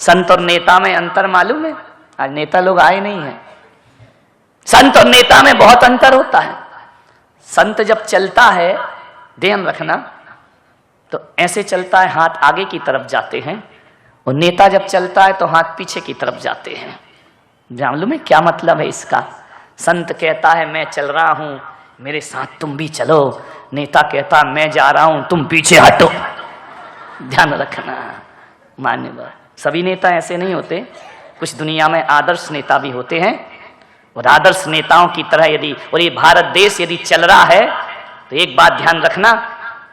संत और नेता में अंतर मालूम है? आज नेता लोग आए नहीं हैं। संत और नेता में बहुत अंतर होता है। संत जब चलता है, ध्यान रखना, तो ऐसे चलता है, हाथ आगे की तरफ जाते हैं, और नेता जब चलता है तो हाथ पीछे की तरफ जाते हैं। मालूम है क्या मतलब है इसका? संत कहता है मैं चल रहा हूं, मेरे साथ तुम भी चलो। नेता कहता है मैं जा रहा हूं, तुम पीछे हटो। ध्यान रखना मान्यवर, सभी नेता ऐसे नहीं होते। कुछ दुनिया में आदर्श नेता भी होते हैं, और आदर्श नेताओं की तरह यदि, और ये भारत देश यदि चल रहा है तो एक बात ध्यान रखना,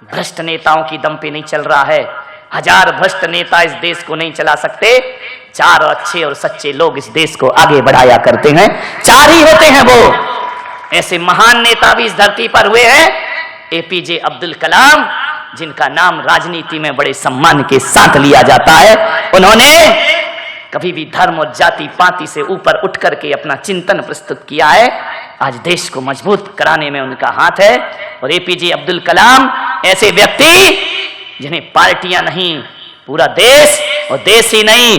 भ्रष्ट नेताओं की दम पे नहीं चल रहा है। 1000 भ्रष्ट नेता इस देश को नहीं चला सकते। 4 अच्छे और सच्चे लोग इस देश को आगे बढ़ाया करते हैं। 4 ही होते हैं वो। ऐसे महान नेता भी इस धरती पर हुए हैं। एपीजे अब्दुल कलाम, जिनका नाम राजनीति में बड़े सम्मान के साथ लिया जाता है, उन्होंने कभी भी धर्म और जाति पाति से ऊपर उठ करके अपना चिंतन प्रस्तुत किया है। आज देश को मजबूत कराने में उनका हाथ है। और एपीजे अब्दुल कलाम ऐसे व्यक्ति जिन्हें पार्टियां नहीं, पूरा देश, और देश ही नहीं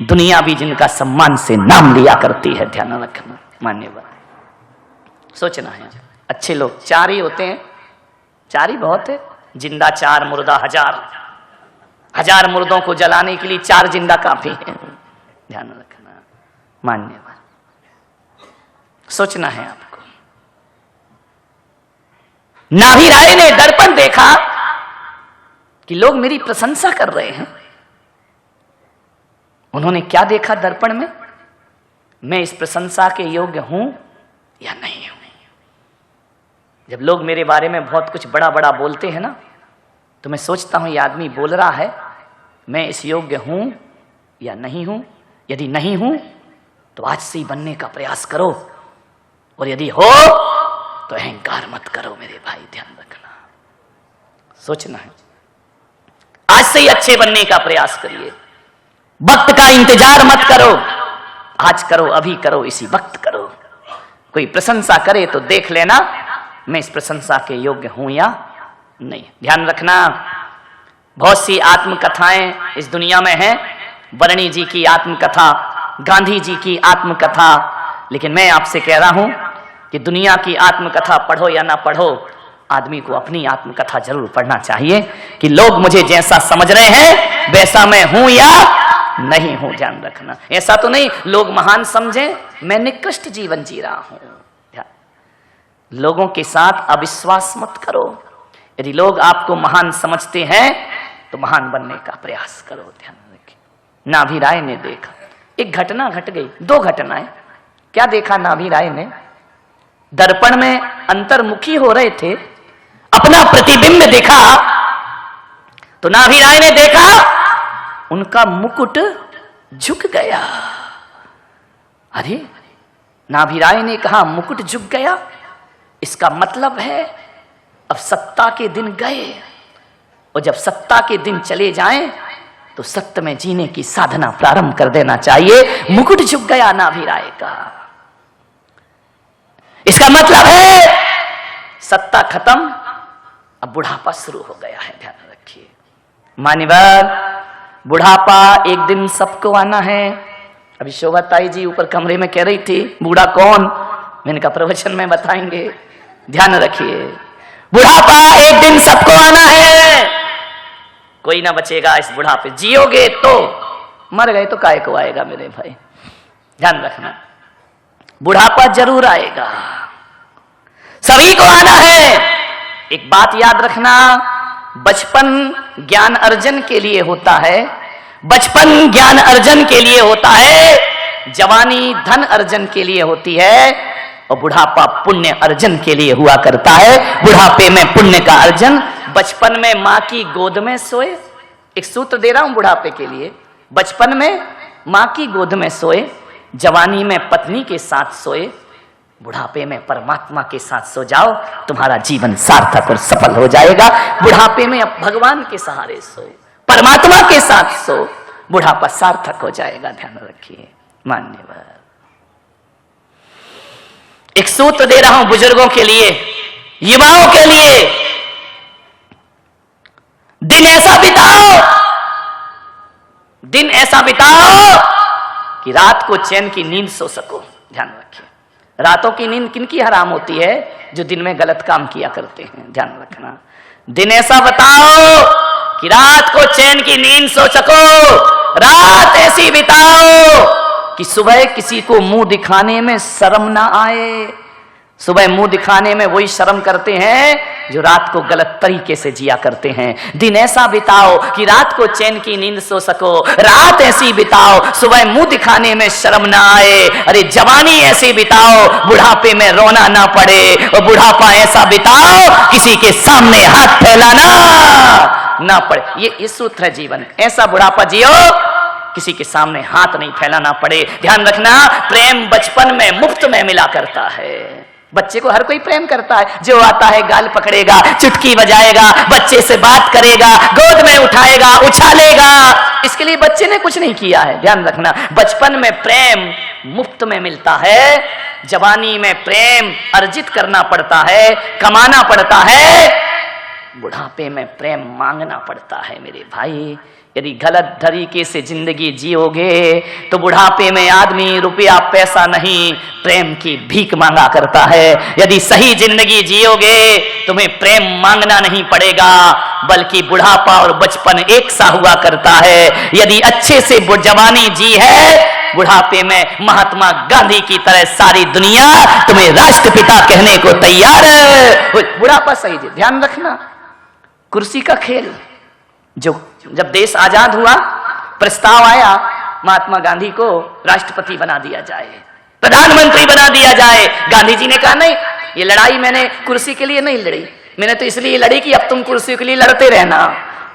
दुनिया भी जिनका सम्मान से नाम लिया करती है। ध्यान रखना मान्यवर, सोचना है। अच्छे लोग 4 ही होते हैं। 4 ही बहुत है। जिंदा 4, मुर्दा 1000। 1000 मुर्दों को जलाने के लिए 4 जिंदा काफी है। ध्यान रखना मान्यवर, सोचना है आपको। नाभी राय ने दर्पण देखा कि लोग मेरी प्रशंसा कर रहे हैं। उन्होंने क्या देखा दर्पण में? मैं इस प्रशंसा के योग्य हूं या नहीं हूं। जब लोग मेरे बारे में बहुत कुछ बड़ा बड़ा बोलते हैं ना, तो मैं सोचता हूं ये आदमी बोल रहा है, मैं इस योग्य हूं या नहीं हूं। यदि नहीं हूं तो आज से ही बनने का प्रयास करो, और यदि हो तो अहंकार मत करो मेरे भाई। ध्यान रखना, सोचना है। आज से ही अच्छे बनने का प्रयास करिए। वक्त का इंतजार मत करो, आज करो, अभी करो, इसी वक्त करो। कोई प्रशंसा करे तो देख लेना मैं इस प्रशंसा के योग्य हूं या नहीं। ध्यान रखना, बहुत सी आत्मकथाएं इस दुनिया में हैं। बरणी जी की आत्मकथा, गांधी जी की आत्मकथा, लेकिन मैं आपसे कह रहा हूं कि दुनिया की आत्मकथा पढ़ो या ना पढ़ो, आदमी को अपनी आत्मकथा जरूर पढ़ना चाहिए कि लोग मुझे जैसा समझ रहे हैं वैसा मैं हूं या नहीं हूं। ध्यान रखना, ऐसा तो नहीं लोग महान समझें, मैं निकृष्ट जीवन जी रहा हूं। लोगों के साथ अविश्वास मत करो। यदि लोग आपको महान समझते हैं तो महान बनने का प्रयास करो। ध्यान रखिए। नाभी राय ने देखा, एक घटना घट गई। 2 घटनाएं। क्या देखा नाभी राय ने? दर्पण में अंतर्मुखी हो रहे थे, अपना प्रतिबिंब देखा, तो नाभी राय ने देखा उनका मुकुट झुक गया। अरे, नाभी राय ने कहा मुकुट झुक गया, इसका मतलब है अब सत्ता के दिन गए, और जब सत्ता के दिन चले जाएं तो सत्य में जीने की साधना प्रारंभ कर देना चाहिए। मुकुट झुक गया नाभी राय का, इसका मतलब है सत्ता खत्म, अब बुढ़ापा शुरू हो गया है। ध्यान रखिए मान्यवर, बुढ़ापा एक दिन सबको आना है। अभी शोभा ताई जी ऊपर कमरे में कह रही थी बूढ़ा कौन, मैंने कहा प्रवचन में बताएंगे। ध्यान रखिए, बुढ़ापा एक दिन सबको आना है, कोई ना बचेगा इस बुढ़ापे। जियोगे तो, मर गए तो काय को आएगा मेरे भाई। ध्यान रखना, बुढ़ापा जरूर आएगा, सभी को आना है। एक बात याद रखना, बचपन ज्ञान अर्जन के लिए होता है, बचपन ज्ञान अर्जन के लिए होता है, जवानी धन अर्जन के लिए होती है, और बुढ़ापा पुण्य अर्जन के लिए हुआ करता है। बुढ़ापे में पुण्य का अर्जन। बचपन में माँ की गोद में सोए, एक सूत्र दे रहा हूं बुढ़ापे के लिए। बचपन में माँ की गोद में सोए, जवानी में पत्नी के साथ सोए, बुढ़ापे में परमात्मा के साथ सो जाओ, तुम्हारा जीवन सार्थक और सफल हो जाएगा। बुढ़ापे में अब भगवान के सहारे सो, परमात्मा के साथ सो, बुढ़ापा सार्थक हो जाएगा। ध्यान रखिए मान्यवर, एक सूत्र दे रहा हूं बुजुर्गों के लिए, युवाओं के लिए। दिन ऐसा बिताओ दिन ऐसा बिताओ कि रात को चैन की नींद सो सको। ध्यान रखिए, रातों की नींद किनकी हराम होती है? जो दिन में गलत काम किया करते हैं। ध्यान रखना, दिन ऐसा बिताओ कि रात को चैन की नींद सो सको। रात ऐसी बिताओ कि सुबह किसी को मुंह दिखाने में शर्म ना आए। सुबह मुंह दिखाने में वही शर्म करते हैं जो रात को गलत तरीके से जिया करते हैं। दिन ऐसा बिताओ कि रात को चैन की नींद सो सको। रात ऐसी बिताओ सुबह मुंह दिखाने में शर्म ना आए। अरे जवानी ऐसी बिताओ बुढ़ापे में रोना ना पड़े। और बुढ़ापा ऐसा बिताओ किसी के सामने हाथ फैलाना ना पड़े। ये सूत्र है जीवन। ऐसा बुढ़ापा जियो किसी के सामने हाथ नहीं फैलाना पड़े। ध्यान रखना, प्रेम बचपन में मुफ्त में मिला करता है। बच्चे को हर कोई प्रेम करता है। जो आता है गाल पकड़ेगा, चुटकी बजाएगा, बच्चे से बात करेगा, गोद में उठाएगा, उछालेगा। इसके लिए बच्चे ने कुछ नहीं किया है। ध्यान रखना, बचपन में प्रेम मुफ्त में मिलता है। जवानी में प्रेम अर्जित करना पड़ता है, कमाना पड़ता है। बुढ़ापे में प्रेम मांगना पड़ता है मेरे भाई। यदि गलत तरीके से जिंदगी जियोगे तो बुढ़ापे में आदमी रुपया पैसा नहीं, प्रेम की भीख मांगा करता है। यदि सही जिंदगी जियोगे तुम्हें प्रेम मांगना नहीं पड़ेगा, बल्कि बुढ़ापा और बचपन एक सा हुआ करता है। यदि अच्छे से जवानी जी है, बुढ़ापे में महात्मा गांधी की तरह सारी दुनिया तुम्हें राष्ट्रपिता कहने को तैयार है। बुढ़ापा सही जी। ध्यान रखना, कुर्सी का खेल। जब देश आजाद हुआ, प्रस्ताव आया महात्मा गांधी को राष्ट्रपति बना दिया जाए, प्रधानमंत्री बना दिया जाए। गांधी जी ने कहा नहीं, ये लड़ाई मैंने कुर्सी के लिए नहीं लड़ी, मैंने तो इसलिए लड़ी कि अब तुम कुर्सी के लिए लड़ते रहना,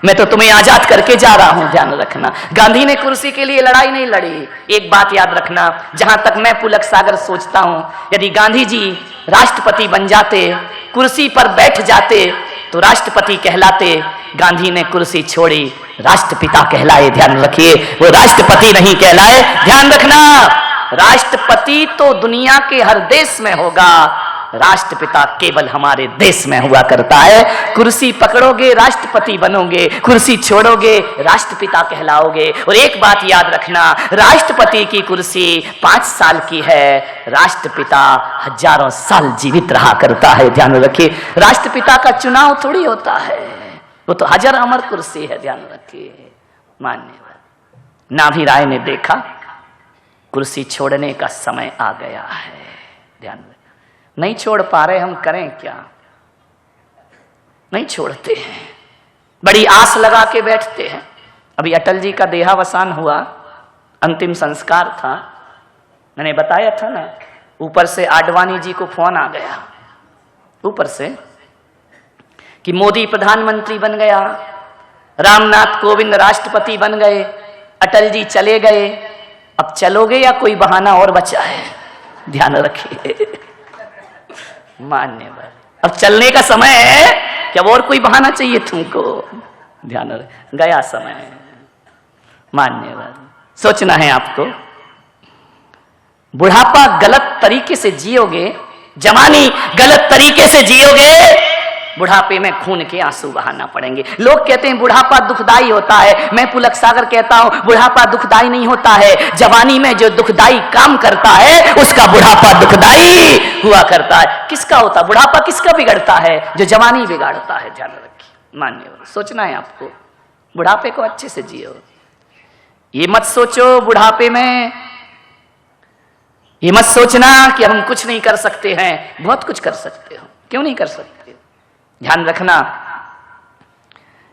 मैं तो तुम्हें आजाद करके जा रहा हूं। ध्यान रखना, गांधी ने कुर्सी के लिए लड़ाई नहीं लड़ी। एक बात याद रखना, जहां तक मैं पुलक सागर सोचता हूं, यदि गांधी जी राष्ट्रपति बन जाते, कुर्सी पर बैठ जाते तो राष्ट्रपति कहलाते। गांधी ने कुर्सी छोड़ी, राष्ट्रपिता कहलाए। ध्यान रखिए, वो राष्ट्रपति नहीं कहलाए। ध्यान रखना, राष्ट्रपति तो दुनिया के हर देश में होगा, राष्ट्रपिता केवल हमारे देश में हुआ करता है। कुर्सी पकड़ोगे राष्ट्रपति बनोगे, कुर्सी छोड़ोगे राष्ट्रपिता कहलाओगे। और एक बात याद रखना, राष्ट्रपति की कुर्सी 5 साल की है, राष्ट्रपिता हजारों साल जीवित रहा करता है। ध्यान रखिए, राष्ट्रपिता का चुनाव थोड़ी होता है, वो तो हजर अमर कुर्सी है। ध्यान रखिए, मान्यवर नाभी राय ने देखा कुर्सी छोड़ने का समय आ गया है। ध्यान रखिए, नहीं छोड़ पा रहे, हम करें क्या? नहीं छोड़ते हैं, बड़ी आस लगा के बैठते हैं। अभी अटल जी का देहावसान हुआ, अंतिम संस्कार था, मैंने बताया था ना, ऊपर से आडवाणी जी को फोन आ गया ऊपर से कि मोदी प्रधानमंत्री बन गया, रामनाथ कोविंद राष्ट्रपति बन गए, अटल जी चले गए, अब चलोगे या कोई बहाना और बचा है? ध्यान रखिए, मान्यवर अब चलने का समय है कि अब और कोई बहाना चाहिए तुमको? ध्यान रख, गया समय। मान्यवर सोचना है आपको, बुढ़ापा गलत तरीके से जियोगे, जवानी गलत तरीके से जियोगे, बुढ़ापे में खून के आंसू बहाना पड़ेंगे। लोग कहते हैं बुढ़ापा दुखदाई होता है, मैं पुलक सागर कहता हूं बुढ़ापा दुखदाई नहीं होता है। जवानी में जो दुखदाई काम करता है उसका बुढ़ापा दुखदाई हुआ करता है। किसका होता बुढ़ापा, किसका बिगड़ता है? जो जवानी बिगाड़ता है। ध्यान रखिए, मान्यवर सोचना है आपको, बुढ़ापे को अच्छे से जियो। ये मत सोचो बुढ़ापे में, ये मत सोचना कि हम कुछ नहीं कर सकते हैं, बहुत कुछ कर सकते हो। क्यों नहीं कर सकते? ध्यान रखना,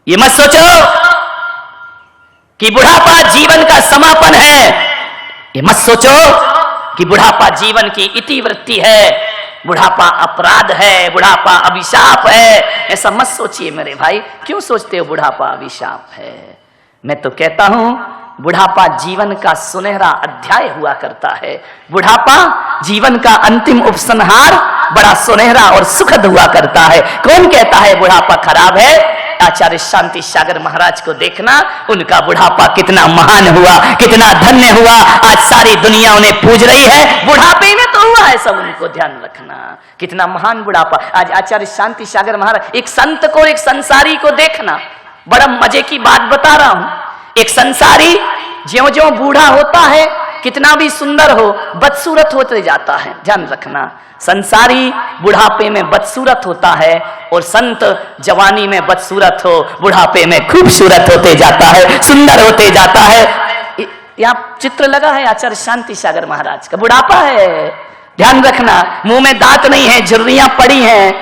ये मत सोचो कि बुढ़ापा जीवन का समापन है, ये मत सोचो कि बुढ़ापा जीवन की इतिवृत्ति है, बुढ़ापा अपराध है, बुढ़ापा अभिशाप है। ऐसा मत सोचिए मेरे भाई। क्यों सोचते हो बुढ़ापा अभिशाप है? मैं तो कहता हूं बुढ़ापा जीवन का सुनहरा अध्याय हुआ करता है। बुढ़ापा जीवन का अंतिम उपसंहार बड़ा सुनहरा और सुखद हुआ करता है। कौन कहता है बुढ़ापा खराब है? आचार्य शांति सागर महाराज को देखना, उनका बुढ़ापा कितना महान हुआ, कितना धन्य हुआ। आज सारी दुनिया उन्हें पूज रही है, बुढ़ापे में तो हुआ है सब उनको। ध्यान रखना, कितना महान बुढ़ापा। आज आचार्य शांति सागर महाराज, एक संत को, एक संसारी को देखना, बड़ा मजे की बात बता रहा हूं। एक संसारी ज्यों ज्यों बूढ़ा होता है, कितना भी सुंदर हो, बदसूरत होते जाता है। ध्यान रखना, संसारी बुढ़ापे में बदसूरत होता है और संत जवानी में बदसूरत हो, बुढ़ापे में खूबसूरत होते जाता है, सुंदर होते जाता है। यहाँ चित्र लगा है आचार्य शांति सागर महाराज का, बुढ़ापा है। ध्यान रखना, मुंह में दांत नहीं है, झुर्रियां पड़ी हैं,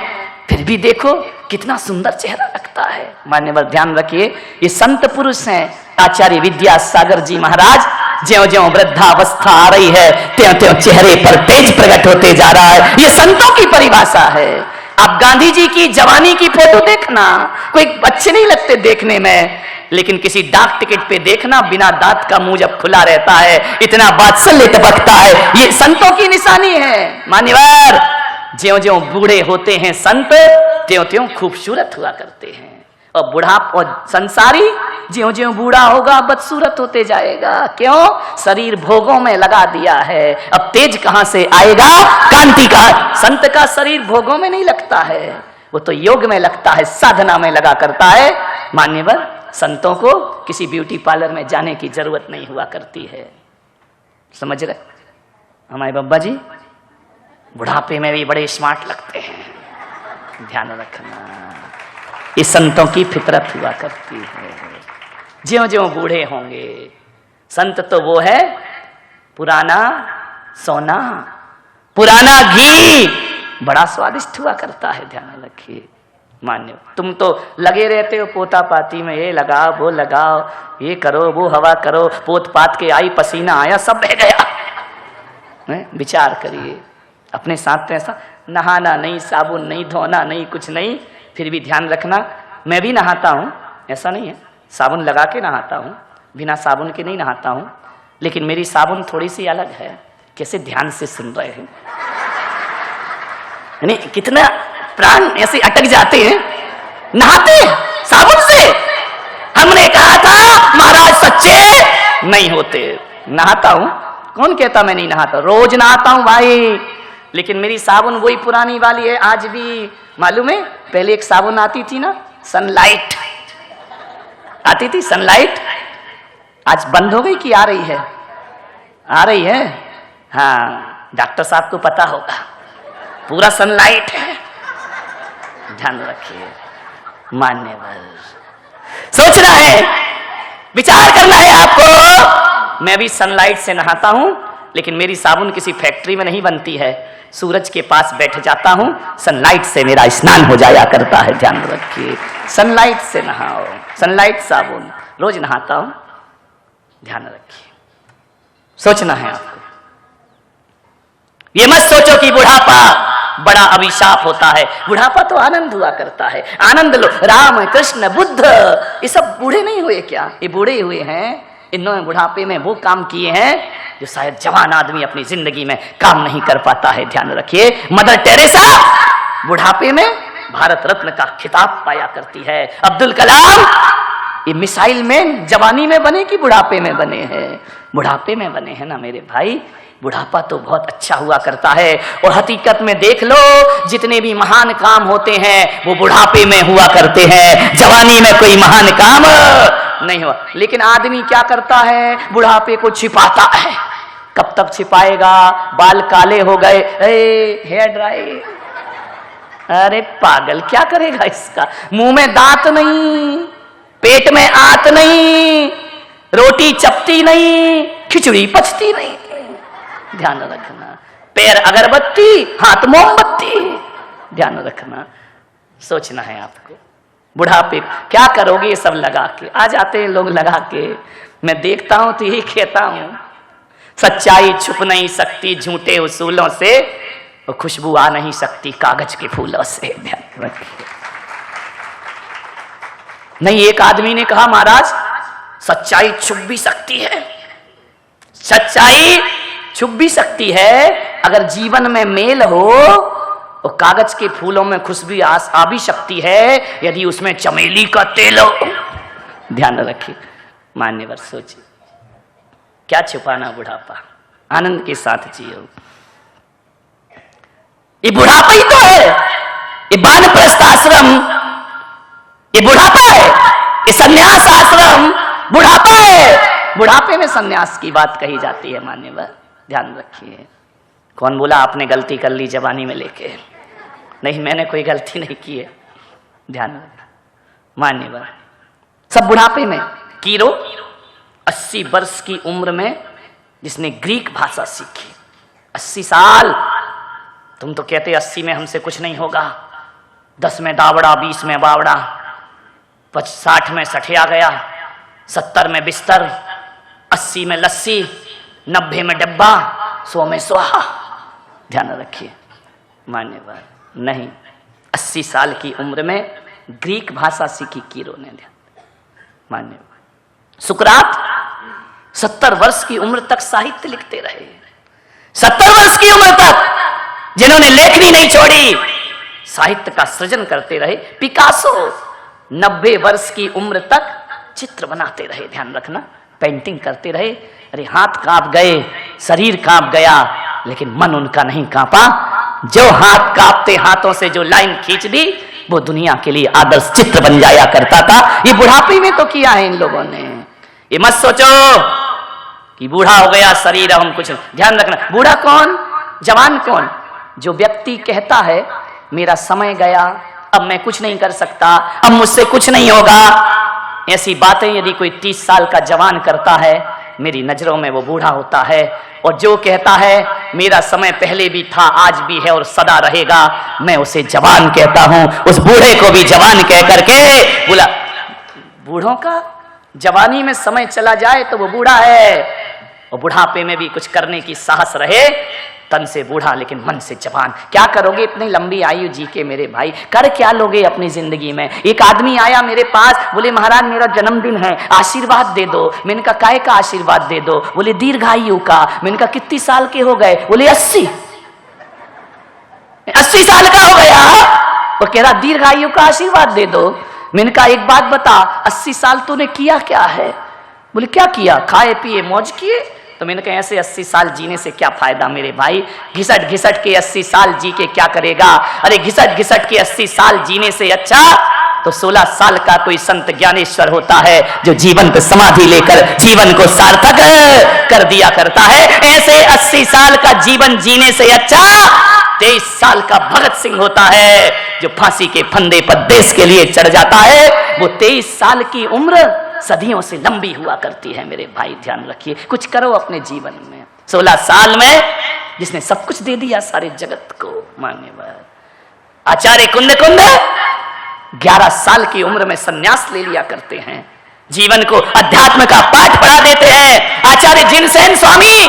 फिर भी देखो कितना सुंदर चेहरा लगता है। मान्यवर ध्यान रखिए, ये संत पुरुष हैं आचार्य विद्यासागर जी महाराज। ज्यों ज्यों वृद्धावस्था आ रही है, त्यों त्यों चेहरे पर तेज प्रकट होते जा रहा है। ये संतों की परिभाषा है। आप गांधी जी की जवानी की फोटो देखना, कोई अच्छे नहीं लगते देखने में, लेकिन किसी डाक टिकट पे देखना, बिना दांत का मुंह जब खुला रहता है, इतना वात्सल्य टपकता है, ये संतों की निशानी है। मान्यवर, ज्यों ज्यों बूढ़े होते हैं संत, त्यों त्यों खूबसूरत हुआ करते हैं। और बुढ़ापा और संसारी ज्यों ज्यों बूढ़ा होगा बदसूरत होते जाएगा। क्यों? शरीर भोगों में लगा दिया है, अब तेज कहां से आएगा, कांति का। संत का शरीर भोगों में नहीं लगता है, वो तो योग में लगता है, साधना में लगा करता है। मान्यवर, संतों को किसी ब्यूटी पार्लर में जाने की जरूरत नहीं हुआ करती है। समझ रहे? हमारे बाबा जी बुढ़ापे में भी बड़े स्मार्ट लगते हैं। ध्यान रखना, ये संतों की फितरत हुआ करती है। ज्यों ज्यों बूढ़े होंगे, संत तो वो है पुराना सोना, पुराना घी बड़ा स्वादिष्ट हुआ करता है। ध्यान रखिए। मान्य, तुम तो लगे रहते हो पोता पाती में, ये लगाओ वो लगाओ, ये करो वो हवा करो, पोत पात के आई पसीना आया सब बह गया। विचार करिए, अपने साथ तो ऐसा नहाना नहीं, साबुन नहीं, धोना नहीं, कुछ नहीं, फिर भी ध्यान रखना। मैं भी नहाता हूँ, ऐसा नहीं है, साबुन लगा के नहाता हूँ, बिना साबुन के नहीं नहाता हूँ, लेकिन मेरी साबुन थोड़ी सी अलग है। कैसे ध्यान से सुन रहे हैं? यानी कितना प्राण ऐसे अटक जाते हैं, नहाते साबुन से। हमने कहा था महाराज सच्चे नहीं होते। नहाता हूँ, कौन कहता मैं नहीं नहाता, रोज नहाता हूँ भाई, लेकिन मेरी साबुन वही पुरानी वाली है आज भी। मालूम है, पहले एक साबुन आती थी ना, सनलाइट आती थी, सनलाइट, आज बंद हो गई कि आ रही है? आ रही है। हाँ, डॉक्टर साहब को पता होगा, पूरा सनलाइट है। ध्यान रखिए। मान्यवर, सोचना है, विचार करना है आपको। मैं भी सनलाइट से नहाता हूं, लेकिन मेरी साबुन किसी फैक्ट्री में नहीं बनती है, सूरज के पास बैठ जाता हूं, सनलाइट से मेरा स्नान हो जाया करता है। ध्यान रखिए, सनलाइट से नहाओ, सनलाइट साबुन, रोज नहाता हूं। ध्यान रखिए, सोचना है आपको। ये मत सोचो कि बुढ़ापा बड़ा अभिशाप होता है। बुढ़ापा तो आनंद हुआ करता है, आनंद लो। राम कृष्ण बुद्ध ये सब बूढ़े नहीं हुए क्या? ये बूढ़े हुए हैं, इन्होंने बुढ़ापे में वो काम किए हैं जो शायद जवान आदमी अपनी जिंदगी में काम नहीं कर पाता है। ध्यान रखिए, मदर टेरेसा बुढ़ापे में भारत रत्न का खिताब पाया करती है। अब्दुल कलाम ये मिसाइल मैन जवानी में बने कि बुढ़ापे में बने हैं? बुढ़ापे में बने हैं ना मेरे भाई। बुढ़ापा तो बहुत अच्छा हुआ करता है, और हकीकत में देख लो, जितने भी महान काम होते हैं वो बुढ़ापे में हुआ करते हैं, जवानी में कोई महान काम नहीं हुआ। लेकिन आदमी क्या करता है, बुढ़ापे को छिपाता है। कब तक छिपाएगा? बाल काले हो गए, हेयर ड्राई, अरे पागल, क्या करेगा इसका? मुंह में दांत नहीं, पेट में आंत नहीं, रोटी चपती नहीं, खिचड़ी पचती नहीं। ध्यान रखना, पैर अगरबत्ती, हाथ मोमबत्ती। ध्यान रखना, सोचना है आपको। बुढ़ापे क्या करोगे ये सब लगा के? आ जाते हैं लोग लगा के, मैं देखता हूं तो यही कहता हूं, सच्चाई छुप नहीं सकती झूठे उसूलों से, और खुशबू आ नहीं सकती कागज के फूलों से। ध्यान रखिए। नहीं, एक आदमी ने कहा महाराज सच्चाई छुप भी सकती है, सच्चाई छुप भी सकती है अगर जीवन में मेल हो, और कागज के फूलों में खुशबू आ भी सकती है यदि उसमें चमेली का तेल हो। ध्यान रखिए। मान्यवर, सोचिए, क्या छुपाना बुढ़ापा, आनंद के साथ जियो। ये बुढ़ापा ही तो है, ये वानप्रस्थ आश्रम ये बुढ़ापा है, ये संन्यास आश्रम बुढ़ापा है। बुढ़ापे में सन्यास की बात कही जाती है मान्यवर, ध्यान रखिए। कौन बोला आपने गलती कर ली जवानी में लेके? नहीं, मैंने कोई गलती नहीं की है, ध्यान रखना मान्यवर। सब बुढ़ापे में। कीरो 80 वर्ष की उम्र में जिसने ग्रीक भाषा सीखी, 80 साल। तुम तो कहते 80 में हमसे कुछ नहीं होगा, 10 में दावड़ा, 20 में बावड़ा, 60 में सठिया गया, 70 में बिस्तर, 80 में लस्सी, 90 में डब्बा, 100 में स्वाहा। ध्यान रखिए मान्यवर। नहीं, 80 साल की उम्र में ग्रीक भाषा सीखी कीरो ने, ध्यान मान्यवर। सुकरात 70 वर्ष की उम्र तक साहित्य लिखते रहे, 70 वर्ष की उम्र तक जिन्होंने लेखनी नहीं छोड़ी, साहित्य का सृजन करते रहे। पिकासो 90 वर्ष की उम्र तक चित्र बनाते रहे, ध्यान रखना, पेंटिंग करते रहे। अरे हाथ कांप गए, शरीर कांप गया, लेकिन मन उनका नहीं कांपा। जो हाथ कांपते हाथों से जो लाइन खींच दी, वो दुनिया के लिए आदर्श चित्र बन जाया करता था। ये बुढ़ापे में तो किया है इन लोगों ने। ये मत सोचो कि बूढ़ा हो गया शरीर, हम कुछ, ध्यान रखना। बूढ़ा कौन, जवान कौन? जो व्यक्ति कहता है मेरा समय गया, अब मैं कुछ नहीं कर सकता, अब मुझसे कुछ नहीं होगा, ऐसी बातें यदि कोई 30 साल का जवान करता है, मेरी नजरों में वो बूढ़ा होता है। और जो कहता है मेरा समय पहले भी था, आज भी है और सदा रहेगा, मैं उसे जवान कहता हूं। उस बूढ़े को भी जवान कह करके बोला। बूढ़ों का जवानी में समय चला जाए तो वो बूढ़ा है, और बुढ़ापे में भी कुछ करने की साहस रहे, तन से बूढ़ा लेकिन मन से जवान। क्या करोगे इतनी लंबी आयु जी के मेरे भाई, कर क्या लोगे अपनी जिंदगी में? एक आदमी आया मेरे पास, बोले महाराज मेरा जन्मदिन है, आशीर्वाद दे दो। मैंने कहा काहे का आशीर्वाद दे दो? बोले दीर्घायु का। मैंने कहा कितनी साल के हो गए? बोले 80 साल का हो गया। वो कह रहा दीर्घायु का आशीर्वाद दे दो। मैंने कहा एक बात बता, 80 साल तूने किया क्या है? बोले क्या किया? खाए पिए मौज किए। तो मैंने कहा ऐसे 80 साल जीने से क्या फायदा मेरे भाई, घिसट घिसट के 80 साल जी के क्या करेगा? अरे घिसट घिसट के 80 साल जीने से अच्छा तो 16 साल का कोई संत ज्ञानेश्वर होता है, जो जीवंत समाधि लेकर जीवन को सार्थक कर दिया करता है। ऐसे 80 साल का जीवन जीने से अच्छा 23 साल का भगत सिंह होता है, जो फांसी के फंदे पर देश के लिए चढ़ जाता है। वो 23 साल की उम्र सदियों से लंबी हुआ करती है मेरे भाई, ध्यान रखिए। कुछ करो अपने जीवन में। 16 साल में जिसने सब कुछ दे दिया सारे जगत को, मान्यवर आचार्य कुंद 11 साल की उम्र में सन्यास ले लिया करते हैं, जीवन को अध्यात्म का पाठ पढ़ा देते हैं। आचार्य जिनसेन स्वामी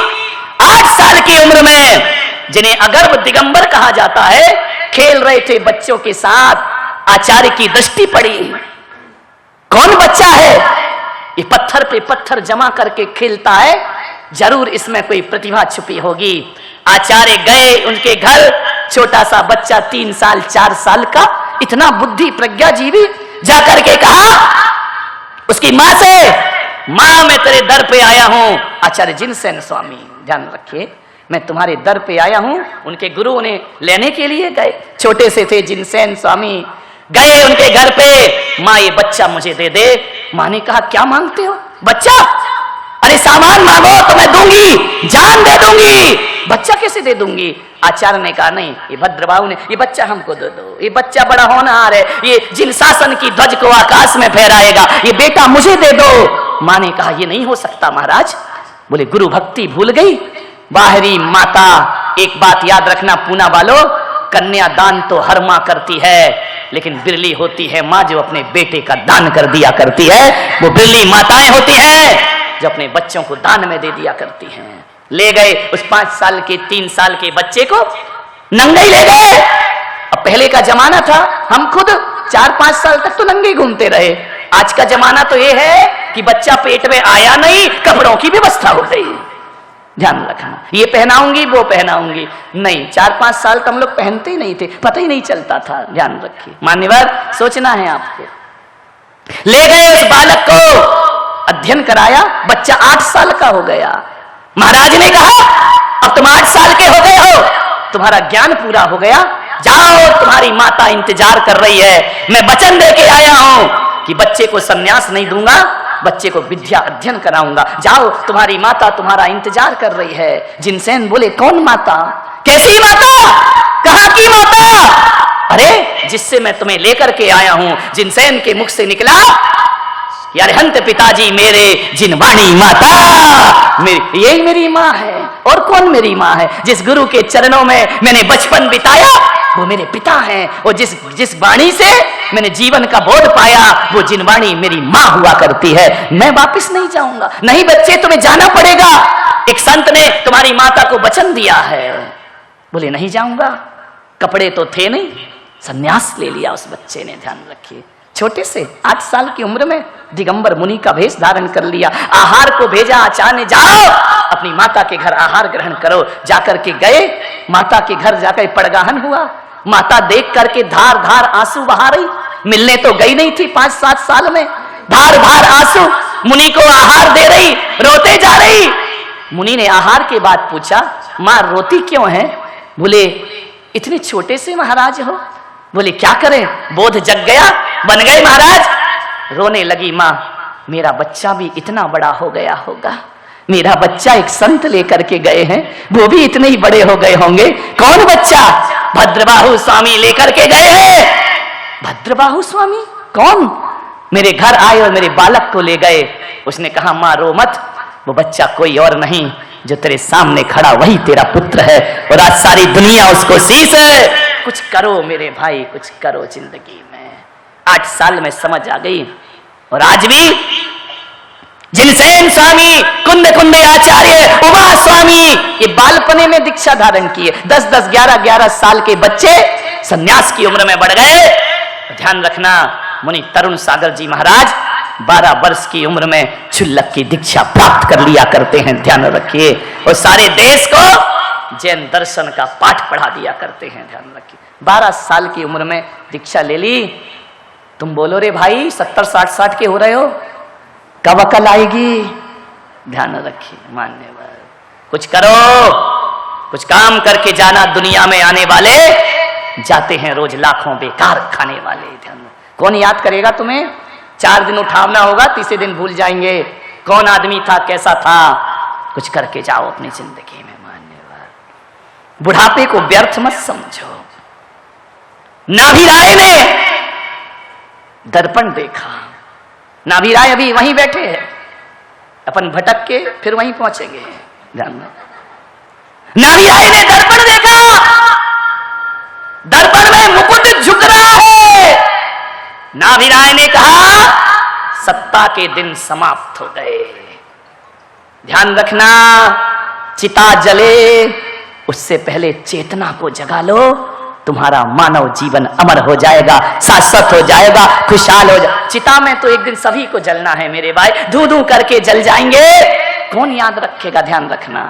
8 साल की उम्र में, जिन्हें अगर्भ दिगंबर कहा जाता है, खेल रहे थे बच्चों के साथ। आचार्य की दृष्टि पड़ी, कौन बच्चा है ये पत्थर पे पत्थर जमा करके खेलता है, जरूर इसमें कोई प्रतिभा छुपी होगी। आचार्य गए उनके घर, छोटा सा बच्चा 3 साल 4 साल का, इतना बुद्धि प्रज्ञाजीवी, जाकर के कहा उसकी मां से, मां मैं तेरे दर पे आया हूं। आचार्य जिनसेन स्वामी, ध्यान रखिए, मैं तुम्हारे दर पे आया हूं। उनके गुरु उन्हें लेने के लिए गए, छोटे से थे जिनसेन स्वामी, गए उनके घर पे, मां ये बच्चा मुझे दे दे। मां ने कहा क्या मांगते हो? बच्चा? अरे सामान मांगो तो मैं दूंगी, जान दे दूंगी, बच्चा कैसे दे दूंगी? आचार्य ने कहा नहीं, ये भद्रबाहु ने, ये बच्चा हमको दे दो, ये बच्चा बड़ा होनहार है, ये जिन शासन की ध्वज को आकाश में फहराएगा, ये बेटा मुझे दे दो। मां ने कहा ये नहीं हो सकता महाराज। बोले गुरु भक्ति भूल गई बाहरी माता। एक बात याद रखना पूना वालों, कन्या दान तो हर मां करती है, लेकिन बिरली होती है मां जो अपने बेटे का दान कर दिया करती है। वो बिरली माताएं होती हैं जो अपने बच्चों को दान में दे दिया करती हैं। ले गए उस 5 साल के 3 साल के बच्चे को, नंगे ले गए। अब पहले का जमाना था, हम खुद 4-5 साल तक तो नंगे घूमते रहे। आज का जमाना तो ये है कि बच्चा पेट में आया नहीं, कपड़ों की व्यवस्था हो गई। ध्यान रखना, ये पहनाऊंगी वो पहनाऊंगी नहीं। 4-5 साल तो हम लोग पहनते ही नहीं थे, पता ही नहीं चलता था। ध्यान रखिए मान्यवर, सोचना है आपको। ले गए उस बालक को, अध्ययन कराया, बच्चा 8 साल का हो गया। महाराज ने कहा अब तुम 8 साल के हो गए हो, तुम्हारा ज्ञान पूरा हो गया, जाओ तुम्हारी माता इंतजार कर रही है। मैं वचन दे के आया हूं कि बच्चे को सन्यास नहीं दूंगा, बच्चे को विद्या अध्ययन कराऊंगा। जाओ, तुम्हारी माता तुम्हारा इंतजार कर रही है। जिनसेन बोले, कौन माता? कैसी माता? कहां की माता? अरे, जिससे मैं तुम्हें लेकर के आया हूं। जिनसेन के मुख से निकला, यार हंत पिताजी मेरे जिनवाणी माता, यही मेरी माँ है। और कौन मेरी माँ है? जिस गुरु के चरणों में मैंने बचपन बिताया वो मेरे पिता हैं। और जिस वाणी से मैंने जीवन का बोध पाया वो जिनवाणी मेरी माँ हुआ करती है। मैं वापस नहीं जाऊंगा। नहीं बच्चे, तुम्हें जाना पड़ेगा। एक संत ने तुम्हारी माता को वचन दिया है। बोले, नहीं जाऊंगा। कपड़े तो थे नहीं, संन्यास ले लिया उस बच्चे ने। ध्यान रखिए, छोटे से 8 साल की उम्र में दिगंबर मुनि का भेष धारण कर लिया। आहार को भेजा आचार्य, जाओ अपनी माता के घर आहार ग्रहण करो। जाकर के गए, माता के घर जाकर पड़गाहन हुआ। माता देख करके धार धार आंसू बहा रही। मिलने तो गई नहीं थी 5-7 साल में। धार धार आंसू, मुनि को आहार दे रही, रोते जा रही। मुनि ने आहार के बाद पूछा, मां रोती क्यों है? बोले, इतने छोटे से महाराज हो। बोले, क्या करें, बोध जग गया, बन गए महाराज। रोने लगी मां, मेरा बच्चा भी इतना बड़ा हो गया होगा। मेरा बच्चा एक संत लेकर के गए हैं, वो भी इतने ही बड़े हो गए होंगे। कौन बच्चा? भद्रबाहु स्वामी लेकर के गए हैं। भद्रबाहु स्वामी कौन? मेरे घर आए और मेरे बालक को ले गए। उसने कहा, मां रो मत, वो बच्चा कोई और नहीं, जो तेरे सामने खड़ा वही तेरा पुत्र है। और आज सारी दुनिया उसको शीश है। कुछ करो मेरे भाई, कुछ करो जिंदगी में। 8 साल में समझ आ गई। और आज भी जिनसेन स्वामी, कुंद आचार्य, उमा स्वामी, ये बालपने में दीक्षा धारण किए। 10-10, 11-11 साल के बच्चे सन्यास की उम्र में बढ़ गए। ध्यान रखना, मुनि तरुण सागर जी महाराज 12 वर्ष की उम्र में क्षुल्लक की दीक्षा प्राप्त कर लिया करते हैं। ध्यान रखिए। और सारे देश को जैन दर्शन का पाठ पढ़ा दिया करते हैं। ध्यान रखिए। 12 साल की उम्र में दीक्षा ले ली। तुम बोलो रे भाई, 70-60 के हो रहे हो, कब अकल आएगी? ध्यान रखिए। मान्यवर, कुछ करो, कुछ काम करके जाना। दुनिया में आने वाले जाते हैं रोज लाखों, बेकार खाने वाले। ध्यान, कौन याद करेगा तुम्हें? 4 दिन उठावना होगा, तीसरे दिन भूल जाएंगे कौन आदमी था, कैसा था। कुछ करके जाओ अपनी जिंदगी में। बुढ़ापे को व्यर्थ मत समझो। नाभिराय ने दर्पण देखा। नाभिराय अभी वहीं बैठे हैं, अपन भटक के फिर वहीं पहुंचेंगे। ध्यान में, नाभिराय ने दर्पण देखा। दर्पण में मुकुट झुक रहा है। नाभिराय ने कहा, सत्ता के दिन समाप्त हो गए। ध्यान रखना, चिता जले उससे पहले चेतना को जगा लो। तुम्हारा मानव जीवन अमर हो जाएगा, शाश्वत हो जाएगा, खुशहाल हो जाएगा। चिता में तो एक दिन सभी को जलना है मेरे भाई, धू धू करके जल जाएंगे। कौन याद रखेगा? ध्यान रखना।